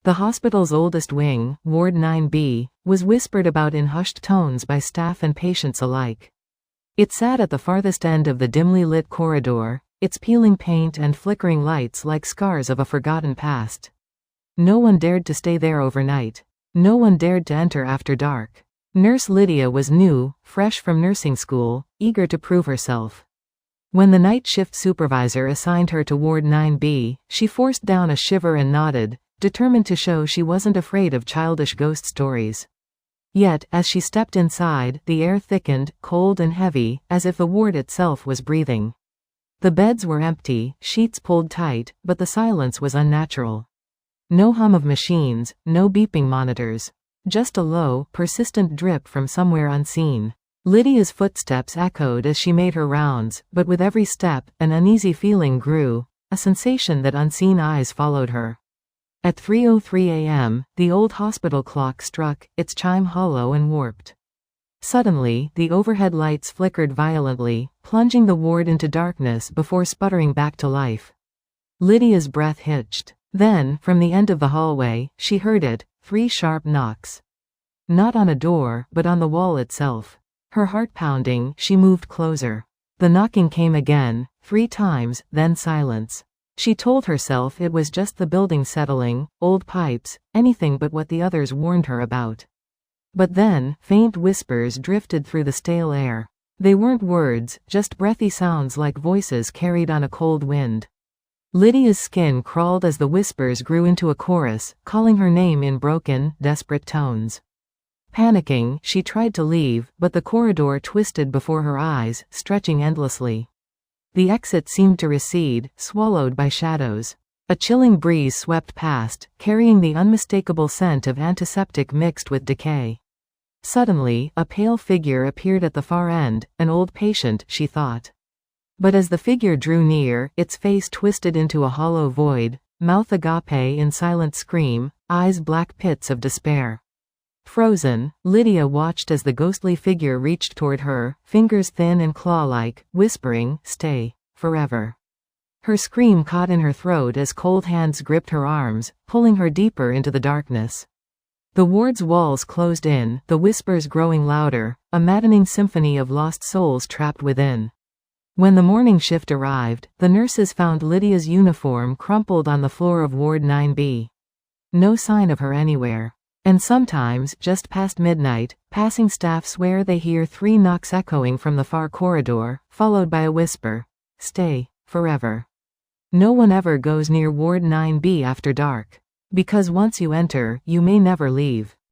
The hospital's oldest wing, Ward 9B, was whispered about in hushed tones by staff and patients alike. It sat at the farthest end of the dimly lit corridor, its peeling paint and flickering lights like scars of a forgotten past. No one dared to stay there overnight. No one dared to enter after dark. Nurse Lydia was new, fresh from nursing school, eager to prove herself. When the night shift supervisor assigned her to Ward 9B, she forced down a shiver and nodded, determined to show she wasn't afraid of childish ghost stories. Yet, as she stepped inside, the air thickened, cold and heavy, as if the ward itself was breathing. The beds were empty, sheets pulled tight, but the silence was unnatural. No hum of machines, no beeping monitors. Just a low, persistent drip from somewhere unseen. Lydia's footsteps echoed as she made her rounds, but with every step, an uneasy feeling grew, a sensation that unseen eyes followed her. At 3:03 a.m., the old hospital clock struck, its chime hollow and warped. Suddenly, the overhead lights flickered violently, plunging the ward into darkness before sputtering back to life. Lydia's breath hitched. Then, from the end of the hallway, she heard it, 3 sharp knocks. Not on a door, but on the wall itself. Her heart pounding, she moved closer. The knocking came again, 3 times, then silence. She told herself it was just the building settling, old pipes, anything but what the others warned her about. But then, faint whispers drifted through the stale air. They weren't words, just breathy sounds like voices carried on a cold wind. Lydia's skin crawled as the whispers grew into a chorus, calling her name in broken, desperate tones. Panicking, she tried to leave, but the corridor twisted before her eyes, stretching endlessly. The exit seemed to recede, swallowed by shadows. A chilling breeze swept past, carrying the unmistakable scent of antiseptic mixed with decay. Suddenly, a pale figure appeared at the far end, an old patient, she thought. But as the figure drew near, its face twisted into a hollow void, mouth agape in silent scream, eyes black pits of despair. Frozen, Lydia watched as the ghostly figure reached toward her, fingers thin and claw-like, whispering, "Stay. Forever." Her scream caught in her throat as cold hands gripped her arms, pulling her deeper into the darkness. The ward's walls closed in, the whispers growing louder, a maddening symphony of lost souls trapped within. When the morning shift arrived, the nurses found Lydia's uniform crumpled on the floor of Ward 9B. No sign of her anywhere. And sometimes, just past midnight, passing staff swear they hear 3 knocks echoing from the far corridor, followed by a whisper, "Stay. Forever." No one ever goes near Ward 9B after dark. Because once you enter, you may never leave.